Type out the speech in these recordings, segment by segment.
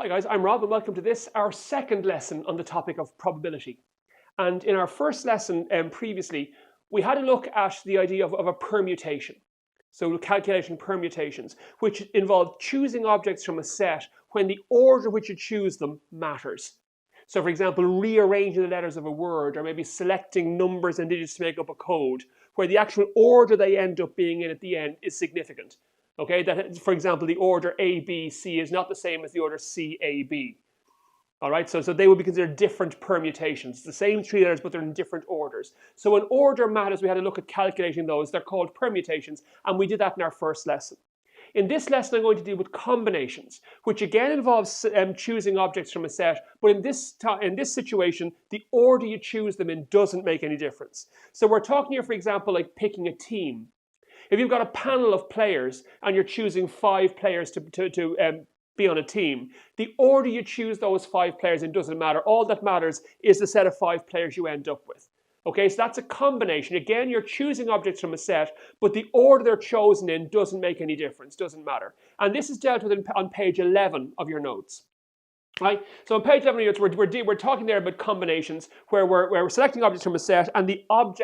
Hi guys, I'm Rob and welcome to this, our second lesson on the topic of probability. And in our first lesson previously, we had a look at the idea of a permutation. So calculating permutations, which involved choosing objects from a set when the order which you choose them matters. So for example, rearranging the letters of a word, or maybe selecting numbers and digits to make up a code, where the actual order they end up being in at the end is significant. Okay, that for example, the order A, B, C is not the same as the order C, A, B. All right, so they would be considered different permutations. The same three letters, but they're in different orders. So when order matters, we had a look at calculating those. They're called permutations, and we did that in our first lesson. In this lesson, I'm going to deal with combinations, which again involves choosing objects from a set, but in this situation, the order you choose them in doesn't make any difference. So we're talking here, for example, like picking a team. If you've got a panel of players and you're choosing 5 players to be on a team, the order you choose those 5 players in doesn't matter. All that matters is the set of 5 players you end up with. Okay, so that's a combination. Again, you're choosing objects from a set, but the order they're chosen in doesn't make any difference, doesn't matter. And this is dealt with on page 11 of your notes. Right, so on page 11 of your notes, we're talking there about combinations where we're selecting objects from a set and the order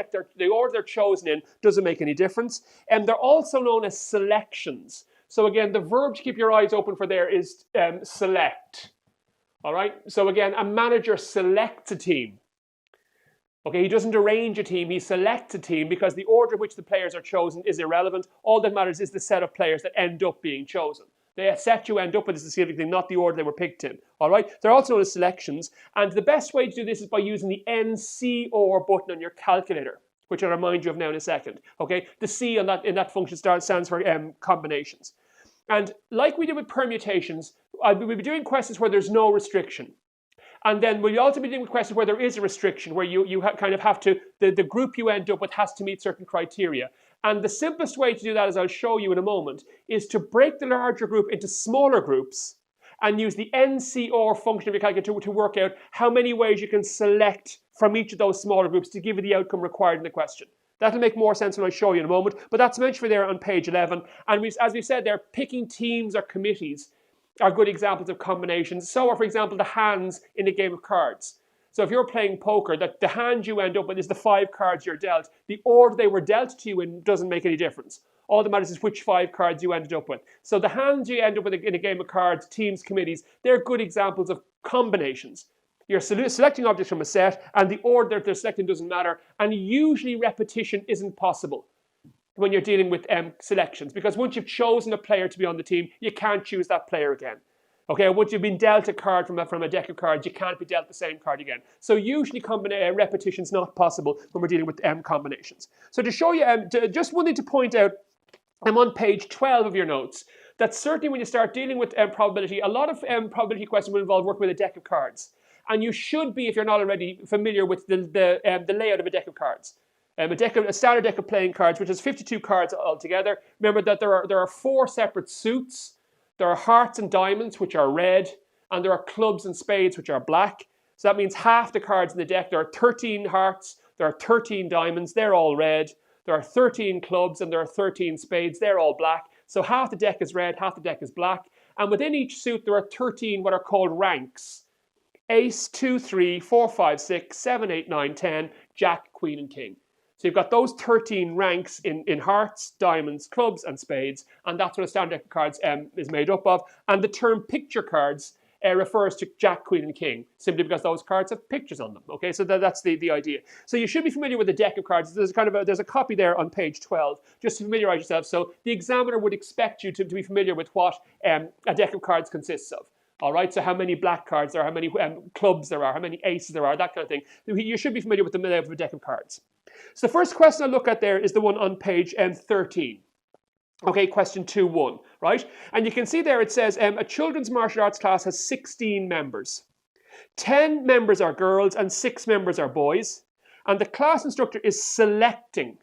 they're chosen in doesn't make any difference. And they're also known as selections. So again, the verb to keep your eyes open for there is select. All right, so again, a manager selects a team. Okay, he doesn't arrange a team, he selects a team because the order in which the players are chosen is irrelevant. All that matters is the set of players that end up being chosen. The set you end up with is the specific thing, not the order they were picked in. All right, they're also known as selections, and the best way to do this is by using the NCOR button on your calculator, which I'll remind you of now in a second. Okay, the C in that function stands for combinations. And like we did with permutations, we'll be doing questions where there's no restriction. And then we'll also be doing questions where there is a restriction, where you kind of have to, the group you end up with has to meet certain criteria. And the simplest way to do that, as I'll show you in a moment, is to break the larger group into smaller groups and use the NCOR function of your calculator to work out how many ways you can select from each of those smaller groups to give you the outcome required in the question. That'll make more sense when I show you in a moment, but that's mentioned for there on page 11. And as we said there, picking teams or committees are good examples of combinations. So are, for example, the hands in a game of cards. So if you're playing poker, the hand you end up with is the 5 cards you're dealt. The order they were dealt to you in doesn't make any difference. All that matters is which 5 cards you ended up with. So the hands you end up with in a game of cards, teams, committees, they're good examples of combinations. You're selecting objects from a set, and the order they're selecting doesn't matter, and usually repetition isn't possible when you're dealing with selections, because once you've chosen a player to be on the team, you can't choose that player again. Okay, once you've been dealt a card from a deck of cards, you can't be dealt the same card again. So usually repetition is not possible when we're dealing with combinations. So to show you, just wanted to point out, I'm on page 12 of your notes, that certainly when you start dealing with probability, a lot of probability questions will involve working with a deck of cards. And you should be, if you're not already, familiar with the layout of a deck of cards. A standard deck of playing cards, which has 52 cards altogether. Remember that there are 4 separate suits. There are hearts and diamonds, which are red, and there are clubs and spades, which are black. So that means half the cards in the deck. There are 13 hearts, there are 13 diamonds, they're all red. There are 13 clubs, and there are 13 spades, they're all black. So half the deck is red, half the deck is black. And within each suit, there are 13 what are called ranks. Ace, 2, 3, 4, 5, 6, 7, 8, 9, 10, Jack, Queen, and King. So you've got those 13 ranks in hearts, diamonds, clubs, and spades, and that's what a standard deck of cards is made up of. And the term picture cards refers to Jack, Queen, and King, simply because those cards have pictures on them. Okay, so that's the idea. So you should be familiar with the deck of cards. There's a copy there on page 12, just to familiarize yourself. So the examiner would expect you to be familiar with what a deck of cards consists of. All right, so how many black cards there are, how many clubs there are, how many aces there are, that kind of thing. You should be familiar with the layout of a deck of cards. So the first question I'll look at there is the one on page 13. Okay, question 2.1, right? And you can see there it says a children's martial arts class has 16 members. 10 members are girls and 6 members are boys. And the class instructor is selecting,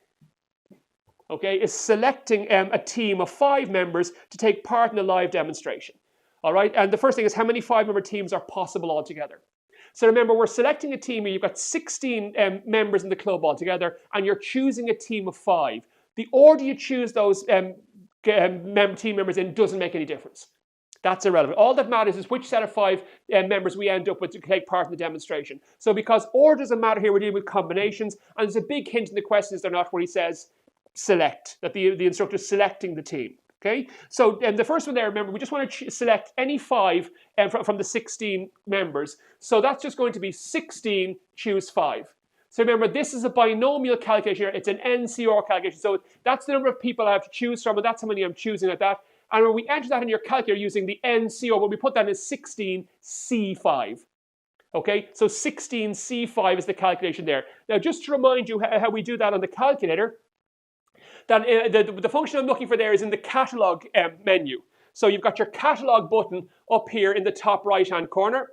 okay, a team of 5 members to take part in a live demonstration. All right, and the first thing is how many 5-member teams are possible altogether. So remember, we're selecting a team where you've got 16 members in the club altogether, and you're choosing a team of 5. The order you choose those team members in doesn't make any difference. That's irrelevant. All that matters is which set of 5 members we end up with to take part in the demonstration. So because order doesn't matter here, we're dealing with combinations, and there's a big hint in the questions they're not where he says select, that the instructor is selecting the team. Okay, so the first one there, remember, we just want to select any 5 from the 16 members. So that's just going to be 16, choose 5. So remember, this is a binomial calculation here. It's an NCR calculation. So that's the number of people I have to choose from, and that's how many I'm choosing like that. And when we enter that in your calculator using the NCR, when we put that in 16C5. Okay, so 16C5 is the calculation there. Now, just to remind you how we do that on the calculator, that the function I'm looking for there is in the catalog menu. So you've got your catalog button up here in the top right-hand corner.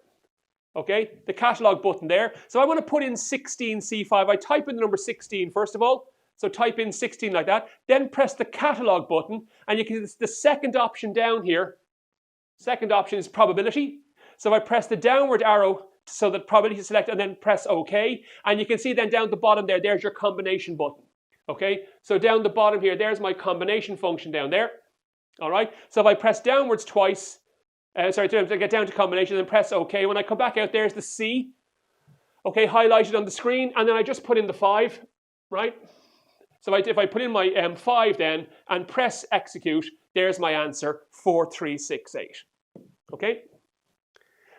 Okay, the catalog button there. So I want to put in 16C5. I type in the number 16 first of all. So type in 16 like that. Then press the catalog button, and you can see the second option down here. Second option is probability. So I press the downward arrow so that probability is selected, and then press OK. And you can see then down at the bottom there, there's your combination button. Okay, so down the bottom here, there's my combination function down there. All right, so if I press downwards twice, to get down to combination, then press OK. When I come back out, there's the C, okay, highlighted on the screen, and then I just put in the 5, right? So if I put in my 5 then and press execute, there's my answer, 4368. Okay?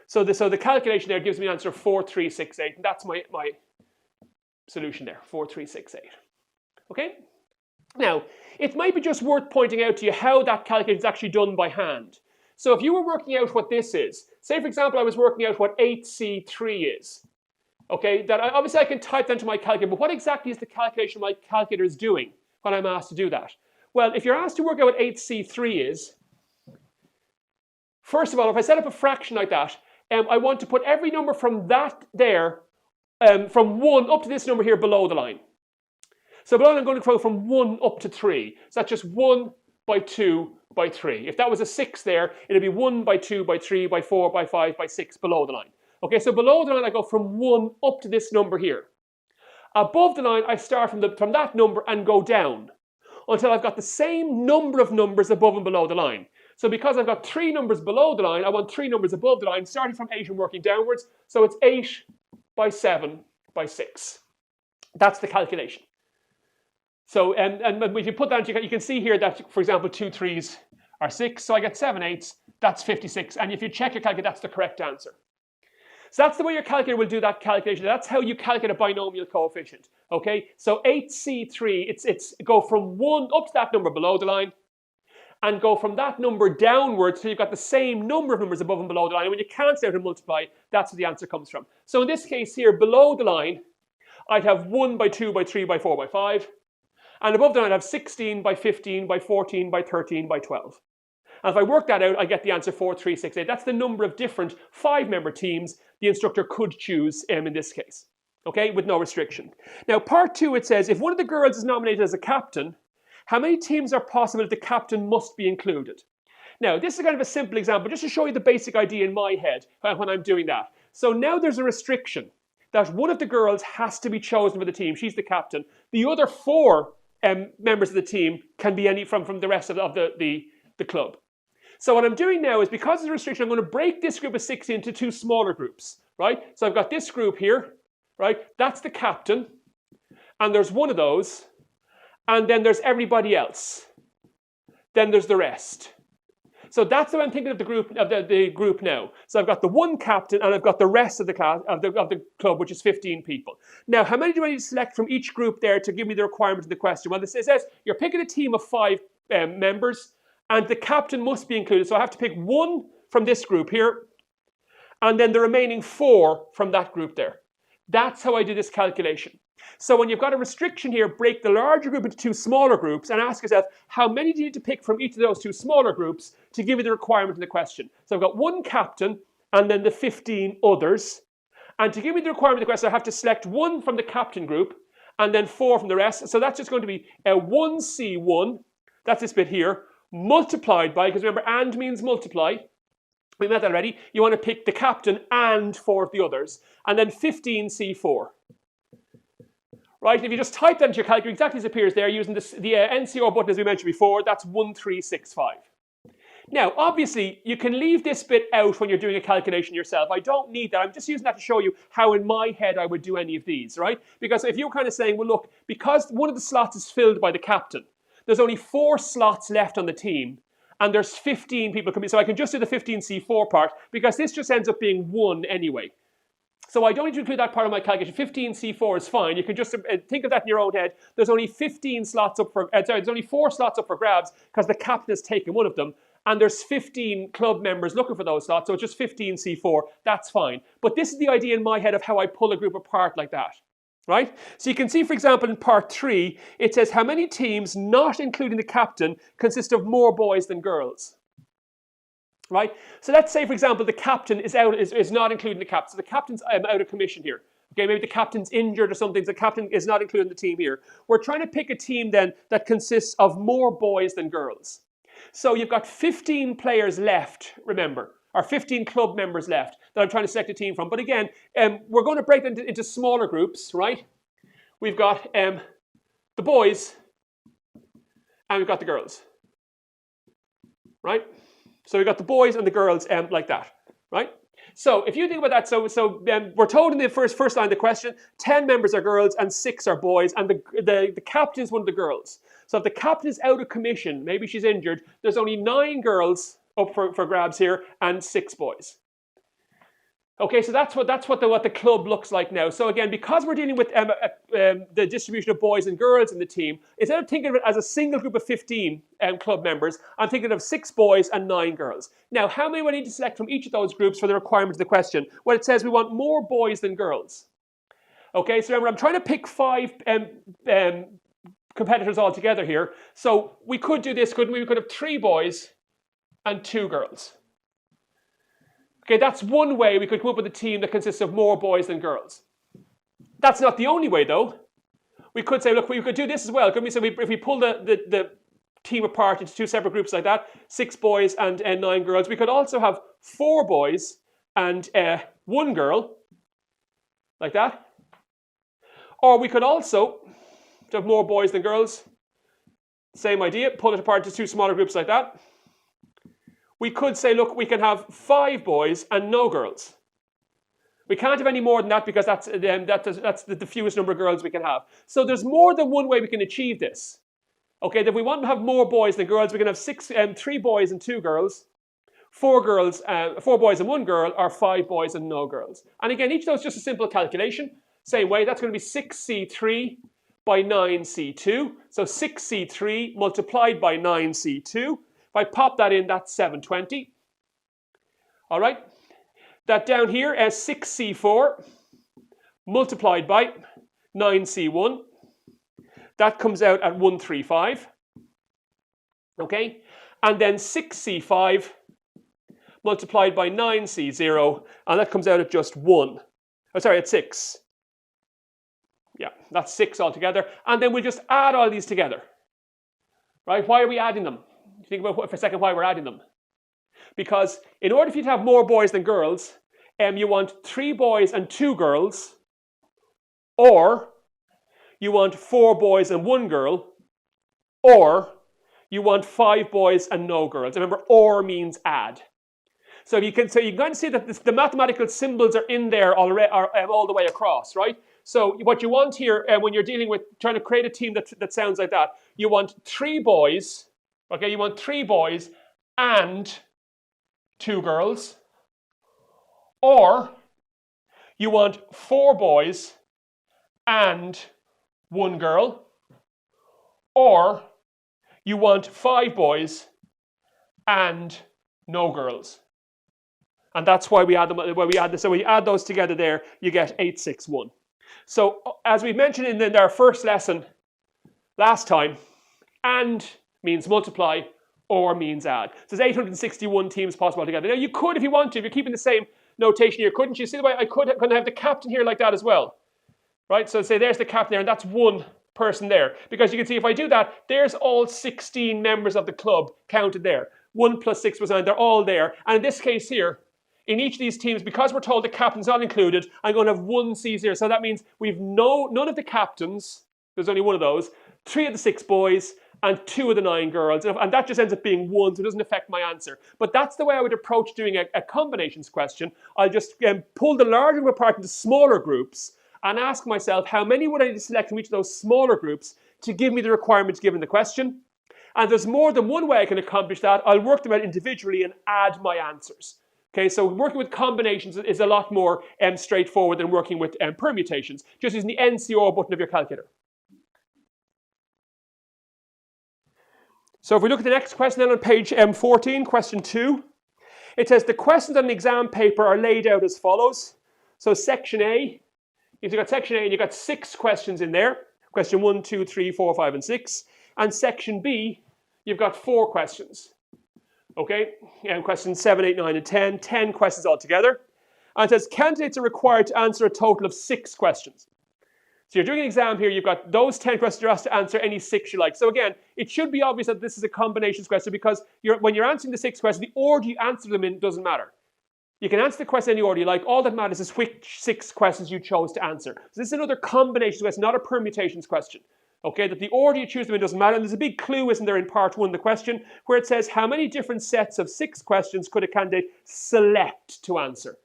So the calculation there gives me an answer 4368, and that's my solution there, 4368. Okay? Now, it might be just worth pointing out to you how that calculation is actually done by hand. So if you were working out what this is, say for example I was working out what 8C3 is, okay, that obviously I can type that into my calculator, but what exactly is the calculation my calculator is doing when I'm asked to do that? Well, if you're asked to work out what 8C3 is, first of all, if I set up a fraction like that, I want to put every number from that there, from 1 up to this number here below the line. So below I'm going to go from 1 up to 3. So that's just 1 by 2 by 3. If that was a 6 there, it'd be 1 by 2 by 3 by 4 by 5 by 6 below the line. Okay, so below the line I go from 1 up to this number here. Above the line I start from that number and go down until I've got the same number of numbers above and below the line. So because I've got 3 numbers below the line, I want 3 numbers above the line, starting from 8 and working downwards. So it's 8 by 7 by 6. That's the calculation. So and if you put that, you can see here that, for example, 2 3s are 6. So I get 7 8s. That's 56. And if you check your calculator, that's the correct answer. So that's the way your calculator will do that calculation. That's how you calculate a binomial coefficient. Okay, so 8C3, it's go from 1 up to that number below the line, and go from that number downwards, so you've got the same number of numbers above and below the line. And when you cancel out and multiply, that's where the answer comes from. So in this case here, below the line, I'd have 1 by 2 by 3 by 4 by 5. And above the line, I'd have 16 by 15 by 14 by 13 by 12. And if I work that out, I get the answer 4368. That's the number of different 5-member teams the instructor could choose in this case, okay, with no restriction. Now, part 2, it says, if one of the girls is nominated as a captain, how many teams are possible that the captain must be included? Now, this is kind of a simple example, just to show you the basic idea in my head when I'm doing that. So now there's a restriction that one of the girls has to be chosen for the team. She's the captain. The other 4 members of the team can be any from the rest of the club. So what I'm doing now is, because of the restriction, I'm going to break this group of 6 into 2 smaller groups, right? So I've got this group here, right? That's the captain, and there's one of those, and then there's everybody else. Then there's the rest. So that's how I'm thinking of the group now. So I've got the one captain, and I've got the rest of the class of the club, which is 15 people. Now, how many do I need to select from each group there to give me the requirement of the question? Well, it says you're picking a team of 5 members, and the captain must be included. So I have to pick 1 from this group here, and then the remaining 4 from that group there. That's how I do this calculation. So when you've got a restriction here, break the larger group into 2 smaller groups and ask yourself, how many do you need to pick from each of those 2 smaller groups to give you the requirement in the question? So I've got 1 captain and then the 15 others. And to give me the requirement of the question, I have to select 1 from the captain group and then 4 from the rest. So that's just going to be a 1C1, that's this bit here, multiplied by, because remember, and means multiply. We met that already. You want to pick the captain and 4 of the others. And then 15C4. Right, if you just type that into your calculator, exactly as it appears there, using the NCR button as we mentioned before, that's 1365. Now, obviously, you can leave this bit out when you're doing a calculation yourself. I don't need that. I'm just using that to show you how in my head I would do any of these, right? Because if you're kind of saying, well, look, because one of the slots is filled by the captain, there's only 4 slots left on the team, and there's 15 people coming. So I can just do the 15C4 part, because this just ends up being 1 anyway. So I don't need to include that part of my calculation. 15C4 is fine. You can just think of that in your own head. There's only 15 slots up for, there's only 4 slots up for grabs because the captain has taken one of them. And there's 15 club members looking for those slots, so it's just 15C4. That's fine. But this is the idea in my head of how I pull a group apart like that. Right? So you can see, for example, in part 3, it says how many teams, not including the captain, consist of more boys than girls. Right? So let's say, for example, the captain is not including the captain. So the captain's out of commission here. Okay, maybe the captain's injured or something. So the captain is not including the team here. We're trying to pick a team then that consists of more boys than girls. So you've got 15 players left, remember, or 15 club members left that I'm trying to select a team from. But again, we're going to break them into smaller groups, right? We've got the boys and we've got the girls, right? So we've got the boys and the girls like that, right? So if you think about that, so we're told in the first line of the question, 10 members are girls and 6 are boys, and the captain is one of the girls. So if the captain is out of commission, maybe she's injured, there's only 9 girls up for grabs here and 6 boys. Okay, so that's what the club looks like now. So again, because we're dealing with the distribution of boys and girls in the team, instead of thinking of it as a single group of 15 club members, I'm thinking of 6 boys and 9 girls. Now, how many do I need to select from each of those groups for the requirement of the question? Well, it says we want more boys than girls. Okay, so remember, I'm trying to pick 5 competitors all together here. So we could do this, couldn't we? We could have 3 boys and 2 girls. Okay, that's one way we could come up with a team that consists of more boys than girls. That's not the only way, though. We could say, look, we could do this as well. Couldn't we? So if we pull the team apart into 2 separate groups like that, 6 boys and 9 girls, we could also have 4 boys and 1 girl, like that. Or we could also have more boys than girls. Same idea, pull it apart into 2 smaller groups like that. We could say, look, we can have 5 boys and no girls. We can't have any more than that because that's the fewest number of girls we can have. So there's more than one way we can achieve this. Okay, if we want to have more boys than girls, we can have 3 boys and 2 girls, 4 boys and 1 girl, or 5 boys and no girls. And again, each of those is just a simple calculation. Same way, that's going to be 6C3 by 9C2. So 6C3 multiplied by 9C2. If I pop that in, that's 720. All right. That down here as 6C4 multiplied by 9C1. That comes out at 135. Okay. And then 6C5 multiplied by 9C0. And that comes out at just 1. Oh, sorry, at 6. Yeah, that's 6 altogether. And then we'll just add all these together. Right? Why are we adding them? Think about for a second why we're adding them. Because in order for you to have more boys than girls, you want 3 boys and 2 girls, or you want 4 boys and 1 girl, or you want 5 boys and no girls. Remember, or means add. So you can kind of see that the mathematical symbols are in there already, all the way across, right? So what you want here, when you're dealing with trying to create a team that sounds like that, you want 3 boys. Okay, you want 3 boys and 2 girls, or you want 4 boys and 1 girl, or you want 5 boys and no girls. And that's why we add them. Why we add this. So when you add those together there, you get 861. So as we mentioned in our first lesson last time, and means multiply, or means add. So there's 861 teams possible together. Now you could, if you want to, if you're keeping the same notation here, couldn't you? See the way I could have the captain here like that as well, right? So say there's the captain there, and that's 1 person there. Because you can see if I do that, there's all 16 members of the club counted there. 1 plus 6 was 9, they're all there. And in this case here, in each of these teams, because we're told the captain's not included, I'm going to have 1 C0. So that means we've none of the captains, there's only 1 of those, 3 of the 6 boys, and 2 of the 9 girls. And that just ends up being 1, so it doesn't affect my answer. But that's the way I would approach doing a combinations question. I'll just pull the larger group apart into smaller groups and ask myself how many would I need to select from each of those smaller groups to give me the requirements given the question. And there's more than one way I can accomplish that. I'll work them out individually and add my answers. Okay, so working with combinations is a lot more straightforward than working with permutations, just using the NCR button of your calculator. So if we look at the next question then on page 14, question 2, it says the questions on the exam paper are laid out as follows. So section A, you've got section A and you've got 6 questions in there. Question 1, 2, 3, 4, 5, and 6. And section B, you've got 4 questions. Okay, and questions 7, 8, 9, and 10. 10 questions altogether. And it says candidates are required to answer a total of 6 questions. So you're doing an exam here, you've got those 10 questions, you're asked to answer any 6 you like. So again, it should be obvious that this is a combinations question because when you're answering the 6 questions, the order you answer them in doesn't matter. You can answer the question any order you like. All that matters is which 6 questions you chose to answer. So this is another combinations question, not a permutations question. Okay, that the order you choose them in doesn't matter. And there's a big clue, isn't there, in part 1 of the question, where it says how many different sets of 6 questions could a candidate select to answer?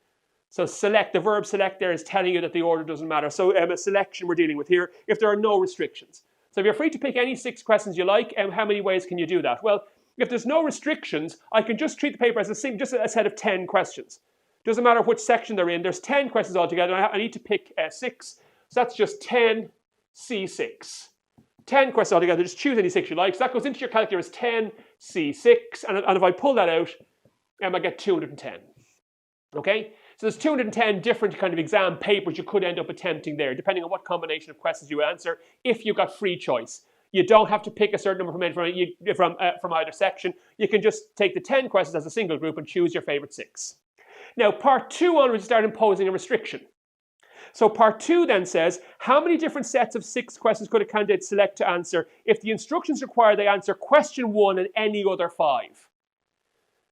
So select, the verb select there is telling you that the order doesn't matter. So a selection we're dealing with here if there are no restrictions. So if you're free to pick any 6 questions you like, how many ways can you do that? Well, if there's no restrictions, I can just treat the paper as just a set of 10 questions. Doesn't matter which section they're in. There's 10 questions altogether. I need to pick 6. So that's just 10 C6. 10 questions altogether. Just choose any 6 you like. So that goes into your calculator as 10 C6. And if I pull that out, I get 210. Okay? So there's 210 different kind of exam papers you could end up attempting there, depending on what combination of questions you answer, if you've got free choice. You don't have to pick a certain number from either section. You can just take the 10 questions as a single group and choose your favorite 6. Now, part 2 onwards, you start imposing a restriction. So part 2 then says, how many different sets of 6 questions could a candidate select to answer if the instructions require they answer question 1 and any other 5?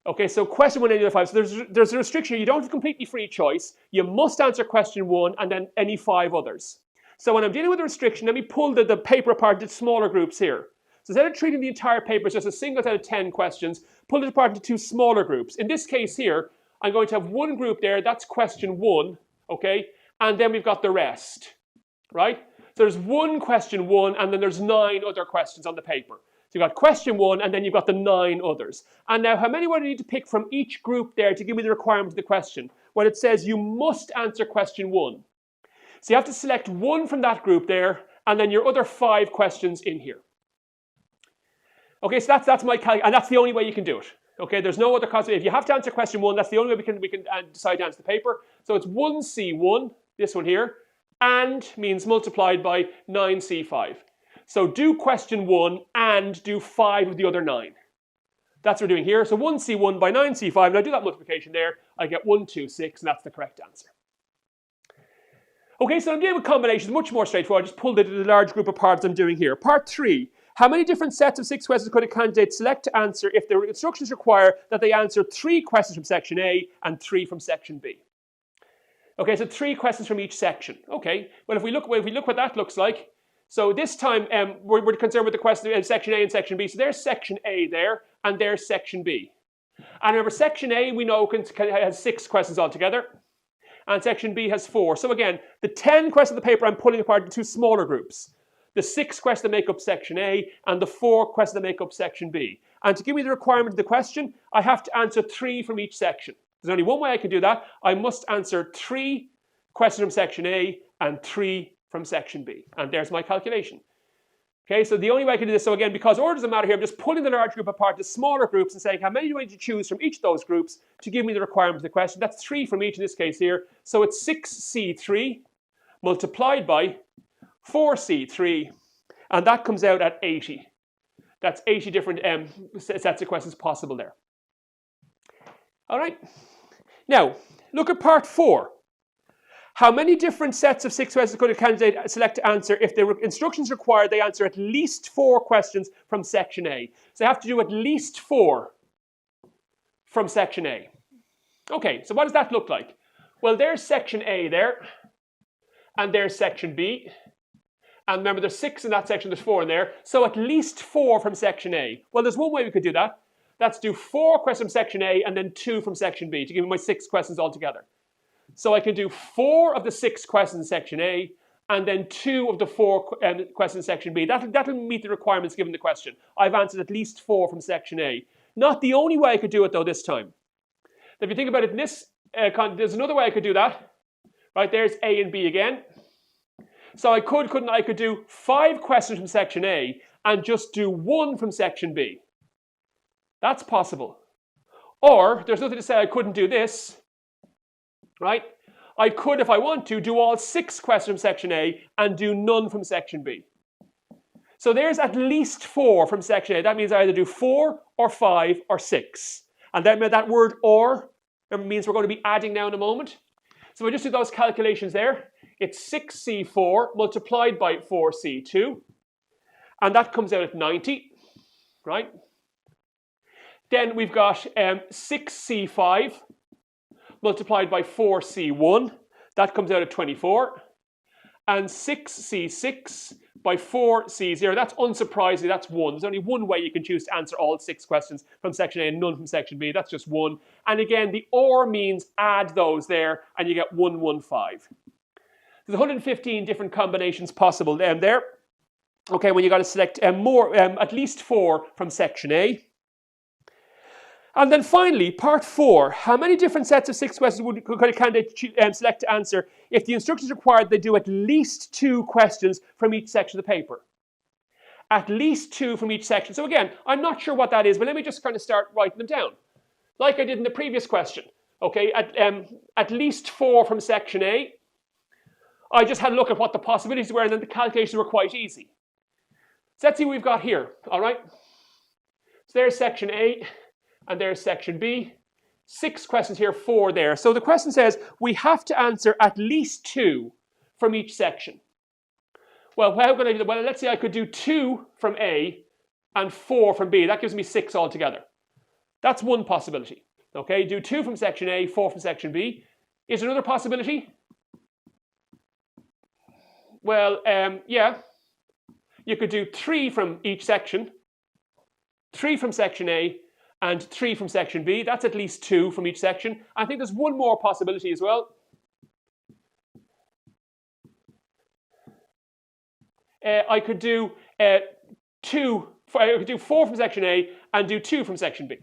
Okay, so question 1 and any other 5. So there's a restriction. You don't have completely free choice. You must answer question 1 and then any 5 others. So when I'm dealing with a restriction, let me pull the paper apart into smaller groups here. So instead of treating the entire paper as just a single set of 10 questions, pull it apart into 2 smaller groups. In this case here, I'm going to have one group there, that's question 1, okay? And then we've got the rest, right? So there's one question 1, and then there's 9 other questions on the paper. So you've got question 1, and then you've got the 9 others. And now, how many would I need to pick from each group there to give me the requirement of the question? Well, it says you must answer question 1. So you have to select 1 from that group there, and then your other 5 questions in here. Okay, so that's my calculation, and that's the only way you can do it. Okay, there's no other cost. If you have to answer question 1, that's the only way we can decide to answer the paper. So it's 1C1, this one here, and means multiplied by 9C5. So do question 1 and do 5 of the other 9. That's what we're doing here. So 1C1 by 9C5, and I do that multiplication there, I get 126, and that's the correct answer. Okay, so I'm dealing with combinations, much more straightforward. I just pulled the large group apart as I'm doing here. Part 3. How many different sets of 6 questions could a candidate select to answer if the instructions require that they answer 3 questions from section A and 3 from section B? Okay, so 3 questions from each section. Okay, well if we look what that looks like, so this time we're concerned with the question in section A and section B. So there's section A there, and there's section B. And remember, section A we know has 6 questions altogether, and section B has 4. So again, the 10 questions of the paper I'm pulling apart into 2 smaller groups. The 6 questions that make up section A and the 4 questions that make up section B. And to give me the requirement of the question, I have to answer 3 from each section. There's only one way I can do that. I must answer 3 questions from section A and 3 from section B. And there's my calculation. Okay, so the only way I can do this, so again, because order doesn't matter here, I'm just pulling the large group apart to smaller groups and saying how many do I need to choose from each of those groups to give me the requirement of the question. That's 3 from each in this case here. So it's 6C3 multiplied by 4C3, and that comes out at 80. That's 80 different sets of questions possible there. All right. Now, look at part 4. How many different sets of 6 questions could a candidate select to answer if the instructions require they answer at least 4 questions from section A? So they have to do at least 4 from section A. Okay, so what does that look like? Well, there's section A there, and there's section B, And remember, there's 6 in that section, there's 4 in there. So at least 4 from section A. Well, there's one way we could do that. That's do 4 questions from section A and then 2 from section B to give me my 6 questions altogether. So I can do 4 of the 6 questions in section A and then 2 of the 4 questions in section B. That'll meet the requirements given the question. I've answered at least 4 from section A. Not the only way I could do it though this time. If you think about it in this there's another way I could do that. Right, there's A and B again. So I could do 5 questions from section A and just do 1 from section B. That's possible. Or there's nothing to say I couldn't do this. Right? I could, if I want to, do all 6 questions from section A and do none from section B. So there's at least 4 from section A. That means I either do 4 or 5 or 6. And then that word or means we're going to be adding now in a moment. So if I just do those calculations there, it's 6C4 multiplied by 4C2. And that comes out at 90, right? Then we've got 6C5 multiplied by 4C1. That comes out at 24. And 6C6 by 4C0. That's unsurprisingly, that's 1. There's only one way you can choose to answer all 6 questions from section A and none from section B. That's just 1. And again, the OR means add those there and you get 115. There's 115 different combinations possible there. Okay, well, you got to select at least 4 from section A. And then finally, part 4. How many different sets of 6 questions could a candidate select to answer if the instructions required they do at least 2 questions from each section of the paper? At least 2 from each section. So again, I'm not sure what that is, but let me just kind of start writing them down. Like I did in the previous question. Okay, at least 4 from section A. I just had a look at what the possibilities were and then the calculations were quite easy. So let's see what we've got here, all right? So there's section A. And there's section B. 6 questions here, 4 there. So the question says we have to answer at least 2 from each section. Well, how can I do that? Well, let's say I could do 2 from A and 4 from B. That gives me 6 altogether. That's one possibility. Okay, do 2 from section A, 4 from section B. Is there another possibility? Well, yeah. You could do 3 from each section, 3 from section A, and 3 from section B. That's at least 2 from each section. I think there's one more possibility as well. I could do 4 from section A and do 2 from section B.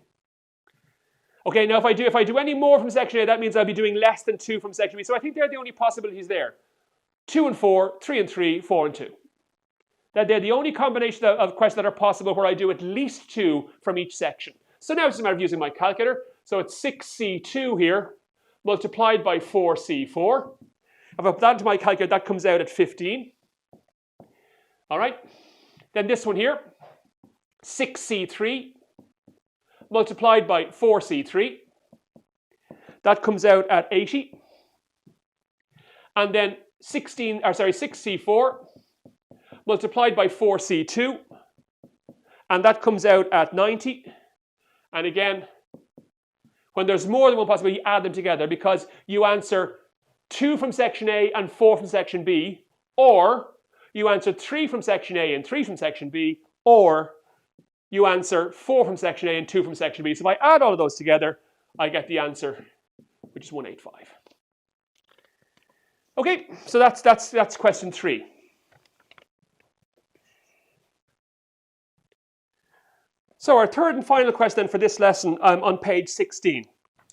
Okay, now if I do any more from section A, that means I'll be doing less than 2 from section B. So I think they're the only possibilities there. 2 and 4, 3 and 3, 4 and 2. They're the only combination of questions that are possible where I do at least 2 from each section. So now it's just a matter of using my calculator. So it's 6C2 here, multiplied by 4C4. If I put that into my calculator, that comes out at 15. All right. Then this one here, 6C3, multiplied by 4C3. That comes out at 80. And then 6C4, multiplied by 4C2. And that comes out at 90. And again, when there's more than one possibility, you add them together because you answer 2 from section A and 4 from section B, or you answer 3 from section A and 3 from section B, or you answer 4 from section A and 2 from section B. So if I add all of those together, I get the answer, which is 185. Okay, so that's question 3. So our third and final question then for this lesson on page 16,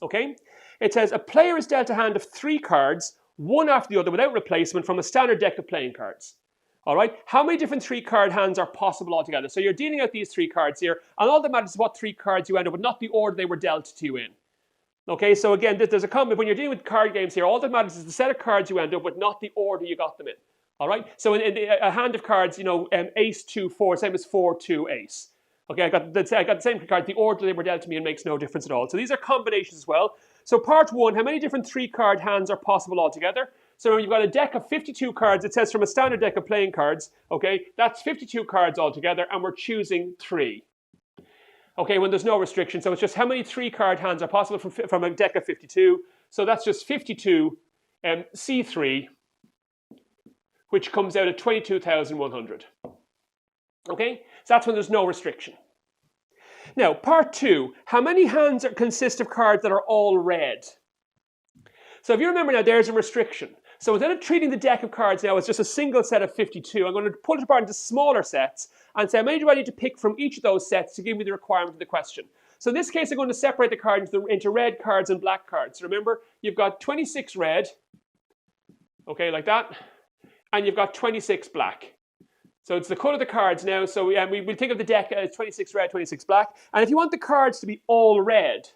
okay? It says, a player is dealt a hand of 3 cards, one after the other without replacement from a standard deck of playing cards. All right, how many different 3-card hands are possible altogether? So you're dealing out these 3 cards here, and all that matters is what 3 cards you end up with, not the order they were dealt to you in. Okay, so again, there's a comment, when you're dealing with card games here, all that matters is the set of cards you end up with, not the order you got them in. All right, so in a hand of cards, you know, ace, 2, 4, same as 4, 2, ace. Okay, I got the same card. The order they were dealt to me, and makes no difference at all. So these are combinations as well. So part 1, how many different 3-card hands are possible altogether? So you've got a deck of 52 cards. It says from a standard deck of playing cards. Okay, that's 52 cards altogether, and we're choosing 3. Okay, when there's no restriction. So it's just how many 3-card hands are possible from a deck of 52. So that's just 52 C3 which comes out at 22,100. Okay, so that's when there's no restriction. Now, part 2, how many hands consist of cards that are all red? So if you remember now, there's a restriction. So instead of treating the deck of cards now as just a single set of 52, I'm going to pull it apart into smaller sets and say how many do I need to pick from each of those sets to give me the requirement of the question. So in this case, I'm going to separate the cards into red cards and black cards. Remember, you've got 26 red, okay, like that, and you've got 26 black. So it's the colour of the cards now. So we'll think of the deck as 26 red, 26 black. And if you want the cards to be all red,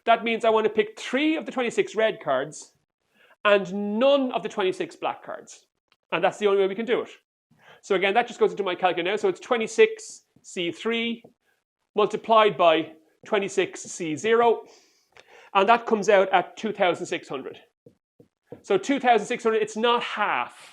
that means I want to pick 3 of the 26 red cards and none of the 26 black cards. And that's the only way we can do it. So again, that just goes into my calculator now. So it's 26C3 multiplied by 26C0. And that comes out at 2,600. So 2,600, it's not half.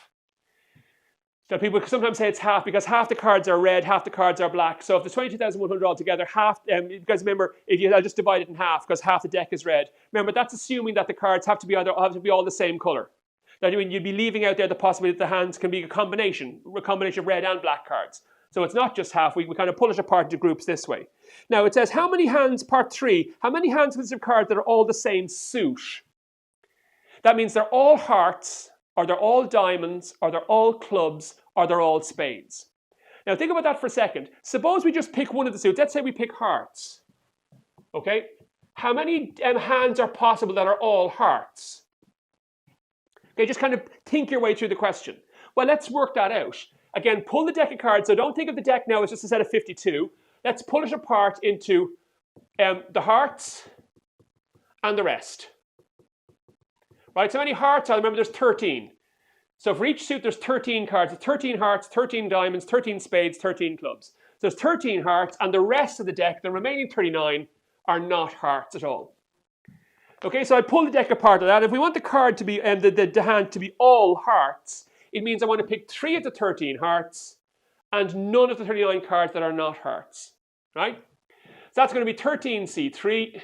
So people sometimes say it's half because half the cards are red, half the cards are black. So if there's 22,100 altogether, half, because remember, I'll just divide it in half because half the deck is red. Remember, that's assuming that the cards have to be all the same color. That means you'd be leaving out there the possibility that the hands can be a combination of red and black cards. So it's not just half, we kind of pull it apart into groups this way. Now it says how many hands, part 3, how many hands consist of cards that are all the same suit? That means they're all hearts, or they're all diamonds, or they're all clubs, or they're all spades. Now think about that for a second. Suppose we just pick one of the suits. Let's say we pick hearts. Okay? How many hands are possible that are all hearts? Okay, just kind of think your way through the question. Well, let's work that out. Again, pull the deck of cards. So don't think of the deck now as just a set of 52. Let's pull it apart into the hearts and the rest. Right, so how many hearts are there? Remember, there's 13. So for each suit, there's 13 cards. 13 hearts, 13 diamonds, 13 spades, 13 clubs. So there's 13 hearts, and the rest of the deck, the remaining 39, are not hearts at all. Okay, so I pull the deck apart of that. If we want the card to be, the hand to be all hearts, it means I want to pick 3 of the 13 hearts and none of the 39 cards that are not hearts. Right? So that's going to be 13C3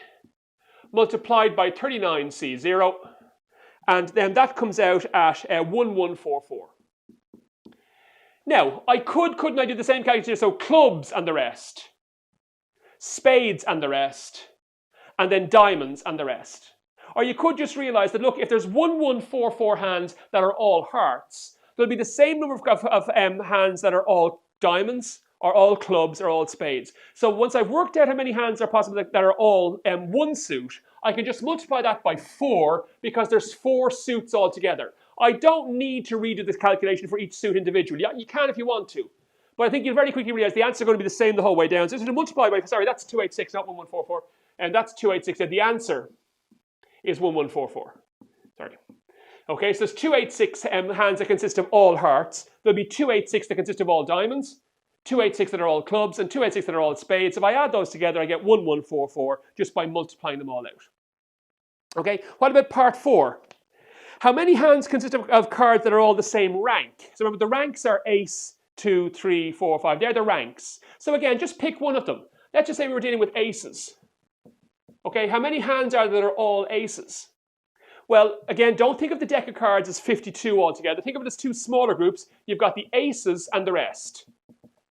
multiplied by 39C0. And then that comes out at 1144. Now, couldn't I do the same calculation? So clubs and the rest, spades and the rest, and then diamonds and the rest. Or you could just realize that, look, if there's 1144 hands that are all hearts, there'll be the same number of hands that are all diamonds, or all clubs, or all spades. So once I've worked out how many hands are possible that are all one suit, I can just multiply that by 4 because there's 4 suits altogether. I don't need to redo this calculation for each suit individually. You can if you want to. But I think you'll very quickly realize the answer is going to be the same the whole way down. So it's going to multiply by, sorry, that's 286, not 1144. And that's 286. And the answer is 1144. Sorry. Okay, so there's 286 hands that consist of all hearts. There'll be 286 that consist of all diamonds, 286 that are all clubs, and 286 that are all spades. If I add those together, I get 1144 just by multiplying them all out. Okay, what about part 4? How many hands consist of cards that are all the same rank? So remember, the ranks are ace, 2, 3, 4, 5. They're the ranks. So again, just pick one of them. Let's just say we were dealing with aces. Okay, how many hands are there that are all aces? Well, again, don't think of the deck of cards as 52 altogether. Think of it as 2 smaller groups. You've got the aces and the rest.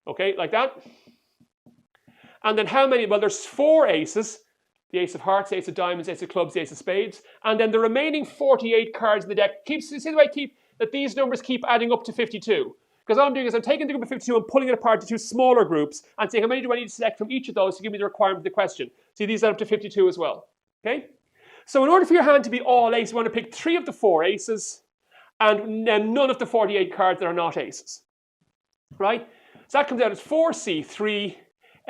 Okay, like that. And then how many? Well, there's 4 aces. The ace of hearts, ace of diamonds, ace of clubs, the ace of spades. And then the remaining 48 cards in the deck. See the way that these numbers keep adding up to 52? Because all I'm doing is I'm taking the group of 52 and pulling it apart into 2 smaller groups and saying how many do I need to select from each of those to give me the requirement of the question. See, these add up to 52 as well. Okay? So in order for your hand to be all ace, you want to pick 3 of the 4 aces and none of the 48 cards that are not aces. Right? So that comes out as 4C3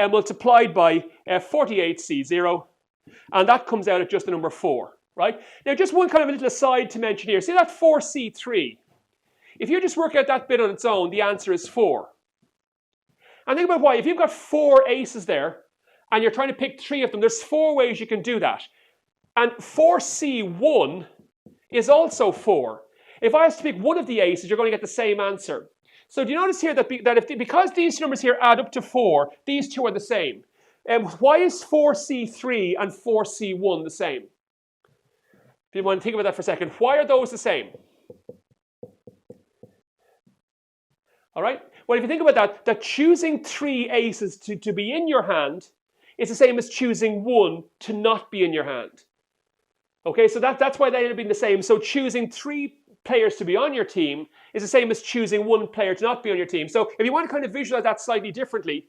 multiplied by 48C0. And that comes out at just the number 4, right? Now, just one kind of a little aside to mention here. See that 4C3? If you just work out that bit on its own, the answer is 4. And think about why. If you've got 4 aces there, and you're trying to pick 3 of them, there's 4 ways you can do that. And 4C1 is also 4. If I was to pick one of the aces, you're going to get the same answer. So do you notice here that because these numbers here add up to 4, these two are the same? Why is 4C3 and 4C1 the same? If you want to think about that for a second, why are those the same? All right? Well, if you think about that, that choosing 3 aces to be in your hand is the same as choosing 1 to not be in your hand. Okay, so that's why they end up being the same. So choosing 3 players to be on your team is the same as choosing 1 player to not be on your team. So if you want to kind of visualize that slightly differently,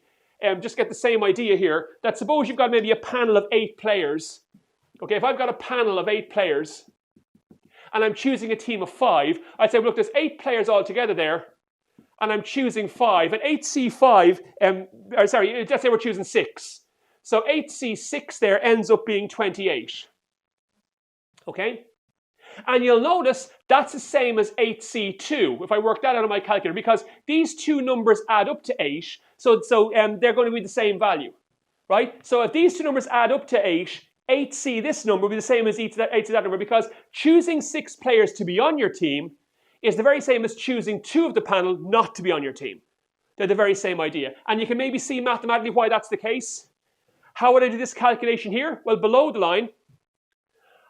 just get the same idea here, that suppose you've got maybe a panel of 8 players. Okay, if I've got a panel of 8 players and I'm choosing a team of 5, I'd say, well, look, there's 8 players all together there, and I'm choosing 5. And 8C5, let's say we're choosing 6. So 8C6 there ends up being 28. Okay? And you'll notice that's the same as 8C2, if I work that out on my calculator, because these 2 numbers add up to 8, so they're going to be the same value, right? So if these 2 numbers add up to 8, 8C, this number, will be the same as 8C that number, because choosing 6 players to be on your team is the very same as choosing 2 of the panel not to be on your team. They're the very same idea. And you can maybe see mathematically why that's the case. How would I do this calculation here? Well, below the line,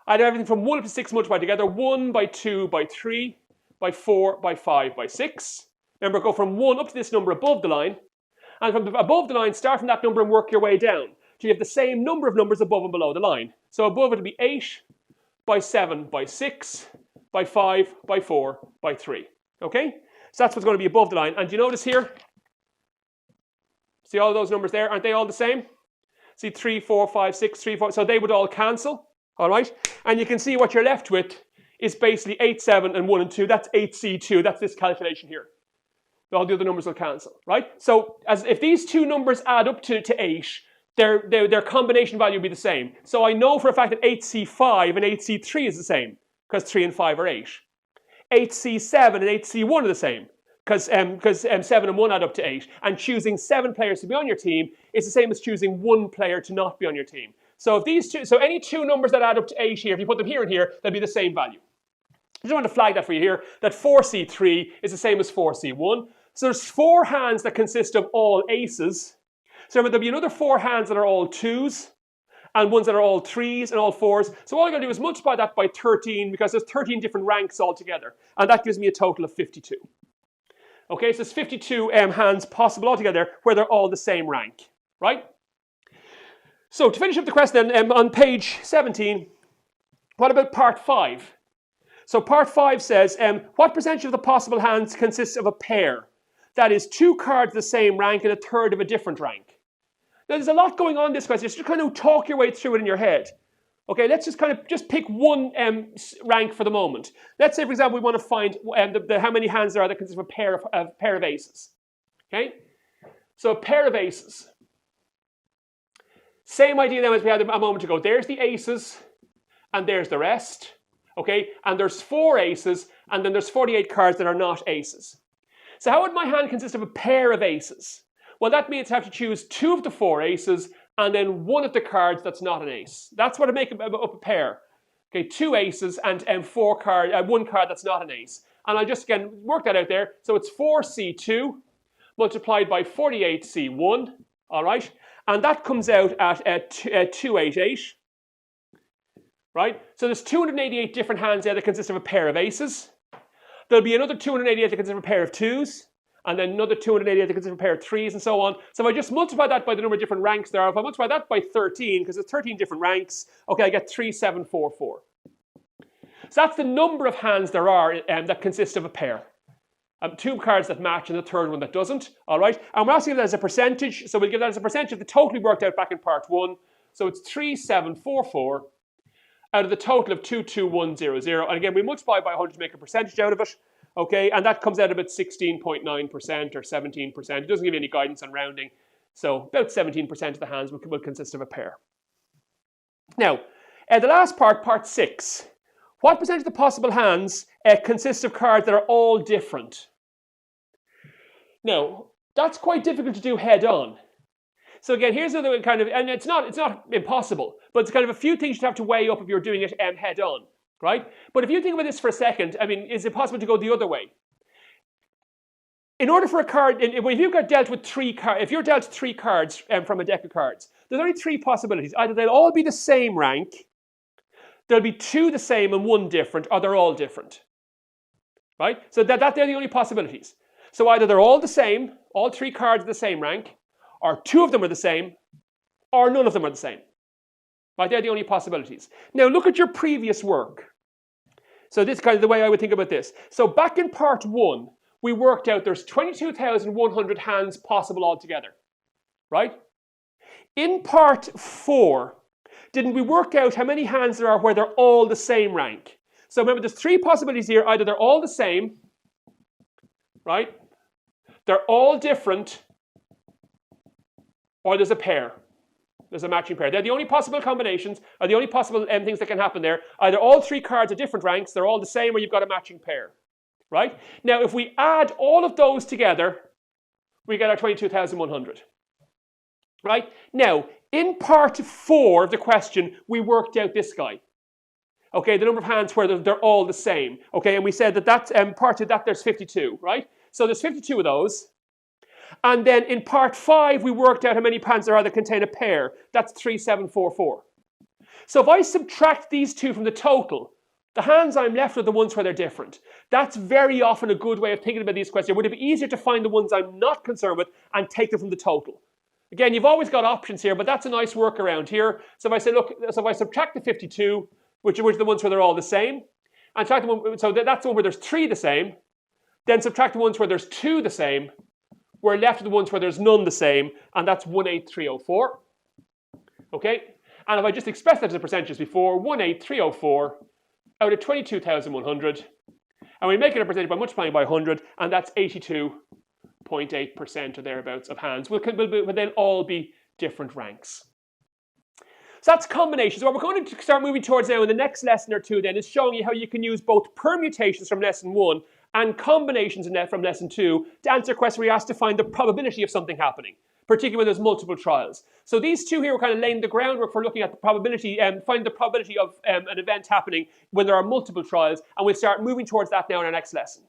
I'd have everything from 1 up to 6 multiplied together. 1 by 2 by 3 by 4 by 5 by 6. Remember, go from 1 up to this number above the line. And from above the line, start from that number and work your way down. So you have the same number of numbers above and below the line. So above it would be 8 by 7 by 6 by 5 by 4 by 3. Okay? So that's what's going to be above the line. And do you notice here? See all those numbers there? Aren't they all the same? See 3, 4, 5, 6, 3, 4. So they would all cancel. All right? And you can see what you're left with is basically 8, 7, and 1 and 2. That's 8C2. That's this calculation here. All the other numbers will cancel, right? So if these 2 numbers add up to 8, their combination value will be the same. So I know for a fact that 8C5 and 8C3 is the same, because 3 and 5 are 8. 8C7 and 8C1 are the same, because 7 and 1 add up to 8. And choosing 7 players to be on your team is the same as choosing 1 player to not be on your team. So any 2 numbers that add up to 8 here, if you put them here and here, they'll be the same value. I just want to flag that for you here, that 4C3 is the same as 4C1. So there's 4 hands that consist of all aces. So remember, there'll be another 4 hands that are all 2s, and ones that are all 3s and all 4s. So all I'm going to do is multiply that by 13, because there's 13 different ranks altogether. And that gives me a total of 52. Okay, so there's 52 hands possible altogether where they're all the same rank, right? So to finish up the question then, on page 17, what about part 5? So part 5 says, what percentage of the possible hands consists of a pair? That is 2 cards of the same rank and a third of a different rank. Now there's a lot going on in this question. Just kind of talk your way through it in your head. Okay, let's just pick one rank for the moment. Let's say, for example, we want to find how many hands there are that consist of a pair of aces. Okay, so a pair of aces. Same idea then as we had a moment ago. There's the aces, and there's the rest. Okay, and there's 4 aces, and then there's 48 cards that are not aces. So how would my hand consist of a pair of aces? Well, that means I have to choose 2 of the 4 aces, and then 1 of the cards that's not an ace. That's what I make up a pair. Okay, 2 aces and 1 card that's not an ace. And I'll just again work that out there. So it's 4C2 multiplied by 48C1. All right, and that comes out at 288. Right? So there's 288 different hands there that consist of a pair of aces. There'll be another 288 that consists of a pair of 2s, and then another 288 that consists of a pair of 3s, and so on. So if I just multiply that by the number of different ranks there, if I multiply that by 13, because there's 13 different ranks, okay, I get 3744. So that's the number of hands there are that consist of a pair. 2 cards that match and the third one that doesn't, all right? And we're asking that as a percentage, so we'll give that as a percentage of the total we worked out back in part 1. So it's 3744. Out of the total of 22100, and again we multiply by 100 to make a percentage out of it, okay, and that comes out about 16.9% or 17%. It doesn't give you any guidance on rounding, so about 17% of the hands will consist of a pair. Now, the last part, part 6, what percentage of the possible hands consists of cards that are all different? Now, that's quite difficult to do head on. So again, here's another kind of, and it's not impossible, but it's kind of a few things you have to weigh up if you're doing it head on, right? But if you think about this for a second, I mean, is it possible to go the other way? In order for a card, if you've got dealt with 3 cards, if you're dealt 3 cards from a deck of cards, there's only 3 possibilities. Either they'll all be the same rank, there'll be 2 the same and 1 different, or they're all different, right? So they're the only possibilities. So either they're all the same, all three cards are the same rank, or two of them are the same, or none of them are the same. Right, they're the only possibilities. Now look at your previous work. So this is kind of the way I would think about this. So back in part 1, we worked out there's 22,100 hands possible altogether. Right? In part 4, didn't we work out how many hands there are where they're all the same rank? So remember, there's three possibilities here. Either they're all the same, right? They're all different, or there's a pair. There's a matching pair. They're the only possible combinations, or the only possible things that can happen there. Either all three cards are different ranks, they're all the same, or you've got a matching pair. Right? Now, if we add all of those together, we get our 22,100. Right? Now, in part 4 of the question, we worked out this guy. Okay, the number of hands where they're all the same. Okay, and we said that that's part of that there's 52, right? So there's 52 of those. And then in part 5, we worked out how many hands there are that contain a pair. That's 3744. So if I subtract these two from the total, the hands I'm left with are the ones where they're different. That's very often a good way of thinking about these questions. Would it be easier to find the ones I'm not concerned with and take them from the total? Again, you've always got options here, but that's a nice workaround here. So if I say, look, so if I subtract the 52, which are the ones where they're all the same, and subtract the one, so that's the one where there's 3 the same, then subtract the ones where there's 2 the same, we're left with the ones where there's none the same, and that's 18304. Okay? And if I just express that as a percentage before, 18304 out of 22,100, and we make it a percentage by multiplying by 100, and that's 82.8% or thereabouts of hands. Will then all be different ranks. So that's combinations. What we're going to start moving towards now in the next lesson or two then is showing you how you can use both permutations from lesson 1 and combinations from lesson 2 to answer a question where you're asked to find the probability of something happening, particularly when there's multiple trials. So these two here are kind of laying the groundwork for looking at the probability and find the probability of an event happening when there are multiple trials, and we'll start moving towards that now in our next lesson.